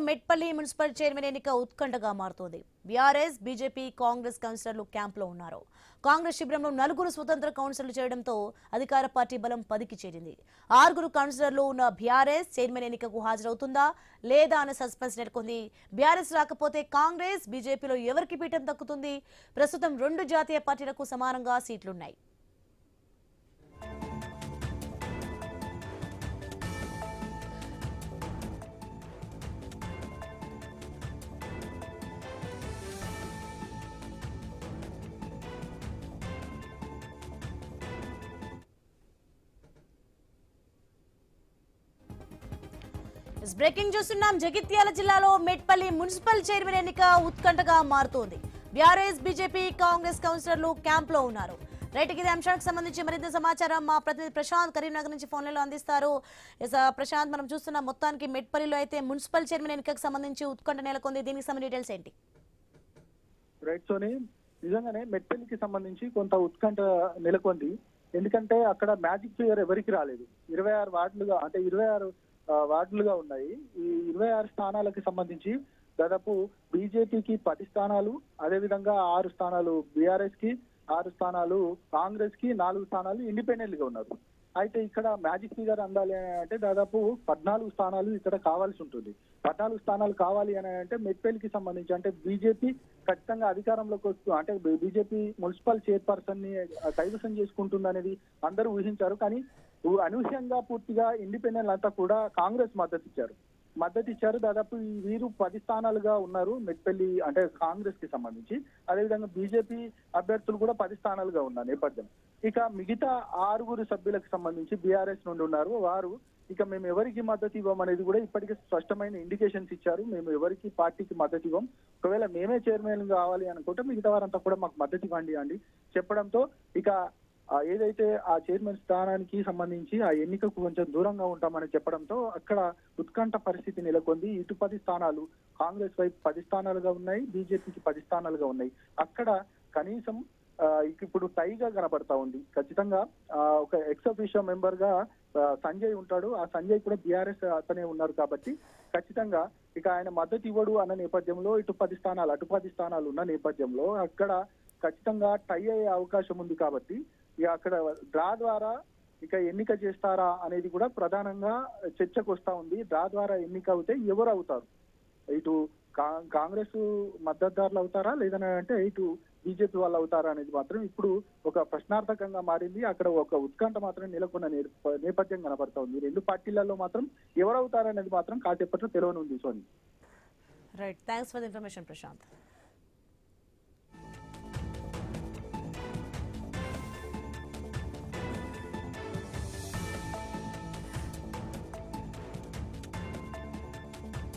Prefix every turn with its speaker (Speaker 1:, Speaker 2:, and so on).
Speaker 1: Metpally municipal chairman ఎన్నిక ఉత్కంఠగా మారుతోంది. బీఆర్ఎస్, బీజేపీ, కాంగ్రెస్ కౌన్సిలర్లు క్యాంపులో ఉన్నారు. కాంగ్రెస్ శిబిరంలో 4 స్వతంత్ర కౌన్సిలర్లు చేయడంతో అధికార పార్టీ బలం 10కి చేరింది. 6 కౌన్సిలర్లు ఉన్న బీఆర్ఎస్ చైర్మన్ ఎన్నికకు హాజరవుతుందా లేదా అనే సస్పెన్స్ నెలకొంది. బీఆర్ఎస్ రాకపోతే కాంగ్రెస్, బీజేపీలో ఎవరికి పీఠం దక్కుతుంది? ప్రస్తుతం 2 జాతీయ పార్టీలకు సమానంగా సీట్లున్నాయి. బ్రేకింగ్ చూస్తున్నాం. జగిత్యాల జిల్లాలో మెట్పల్లి మున్సిపల్ చైర్మన్ ఎన్నిక ఉత్కంఠగా మారుతోంది. బీఆర్ఎస్, బీజేపీ, కాంగ్రెస్ కౌన్సిలర్లు క్యాంప్ లో ఉన్నారు. రైట్, ఇదే అంశానికి సంబంధించి మరింత సమాచారం మా ప్రతినిధి ప్రశాంత్ కరీంనగర్ నుంచి ఫోన్లలో అందిస్తారు. ప్రశాంత్, మనం చూస్తున్న మొత్తానికి మెట్పల్లిలో అయితే మున్సిపల్ చైర్మన్ ఎన్నికకు సంబంధించి ఉత్కంఠ నెలకొంది. దీనికి సంబంధించి డీటెయిల్స్ ఏంటి?
Speaker 2: రైట్ సోని, నిజంగానే మెట్పల్లికి సంబంధించి కొంత ఉత్కంఠ నెలకొంది. ఎందుకంటే అక్కడ మ్యాజిక్ ఫిగర్ ఎవరికి రాలేదు. 26 వార్డులుగా అంటే 26 వార్డులుగా ఉన్నాయి. ఈ 26 స్థానాలకు సంబంధించి దాదాపు బీజేపీకి 10 స్థానాలు, అదేవిధంగా 6 స్థానాలు బీఆర్ఎస్ కి, 6 స్థానాలు కాంగ్రెస్ కి, 4 స్థానాలు ఇండిపెండెంట్ గా ఉన్నారు. అయితే ఇక్కడ మ్యాజిక్ ఫిగర్ అందాలి అంటే దాదాపు 14 స్థానాలు ఇక్కడ కావాల్సి ఉంటుంది. 14 స్థానాలు కావాలి అని అంటే మెట్పల్లికి సంబంధించి అంటే బీజేపీ ఖచ్చితంగా అధికారంలోకి వస్తూ అంటే బీజేపీ మున్సిపల్ చైర్పర్సన్ ని కైవసం చేసుకుంటుంది అనేది అందరూ ఊహించారు. కానీ అనూహ్యంగా పూర్తిగా ఇండిపెండెంట్ అంతా కూడా కాంగ్రెస్ మద్దతు ఇచ్చారు. దాదాపు వీరు 10 స్థానాలుగా ఉన్నారు మెట్పల్లి అంటే కాంగ్రెస్ కి సంబంధించి. అదేవిధంగా బీజేపీ అభ్యర్థులు కూడా 10 స్థానాలుగా ఉన్న నేపథ్యం. ఇక మిగతా 6 సభ్యులకు సంబంధించి బీఆర్ఎస్ నుండి ఉన్నారు. వారు ఇక మేము ఎవరికి మద్దతు ఇవ్వం అనేది కూడా ఇప్పటికే స్పష్టమైన ఇండికేషన్స్ ఇచ్చారు. మేము ఎవరికి పార్టీకి మద్దతు ఇవ్వం, ఒకవేళ మేమే చైర్మన్ కావాలి అనుకుంటే మిగతా వారంతా కూడా మాకు మద్దతు ఇవ్వండి అని చెప్పడంతో ఇక ఏదైతే ఆ చైర్మన్ స్థానానికి సంబంధించి ఆ ఎన్నికకు కొంచెం దూరంగా ఉంటామని చెప్పడంతో అక్కడ ఉత్కంఠ పరిస్థితి నెలకొంది. ఇటు 10 స్థానాలు కాంగ్రెస్ వైపు 10 స్థానాలుగా ఉన్నాయి, బీజేపీకి 10 స్థానాలుగా ఉన్నాయి. అక్కడ కనీసం ఇప్పుడు టైగా కనబడతా ఉంది. ఖచ్చితంగా ఒక ఎక్స్ అఫీషియో మెంబర్ గా సంజయ్ ఉంటాడు. ఆ సంజయ్ కూడా బీఆర్ఎస్ అతనే ఉన్నారు కాబట్టి ఖచ్చితంగా ఇక ఆయన మద్దతు ఇవ్వడు అన్న నేపథ్యంలో ఇటు 10 స్థానాలు అటు 10 స్థానాలు ఉన్న నేపథ్యంలో అక్కడ ఖచ్చితంగా టై అయ్యే అవకాశం ఉంది. కాబట్టి ఇక అక్కడ డ్రా ద్వారా ఇక ఎన్నిక చేస్తారా అనేది కూడా ప్రధానంగా చర్చకు వస్తా ఉంది. డ్రా ద్వారా ఎన్నిక అవుతే ఎవరు అవుతారు? ఇటు కాంగ్రెస్ మద్దతుదారులు అవుతారా లేదంటే ఇటు బీజేపీ వాళ్ళు అవుతారా అనేది మాత్రం ఇప్పుడు ఒక ప్రశ్నార్థకంగా మారింది. అక్కడ ఒక ఉత్కంఠ మాత్రం నెలకొన్న నేపథ్యం కనబడతా ఉంది. 2 పార్టీలలో మాత్రం ఎవరు అవుతారనేది మాత్రం కాసేపట్లో తెలియనుంది. Soni,
Speaker 1: right, thanks for the information Prashanth.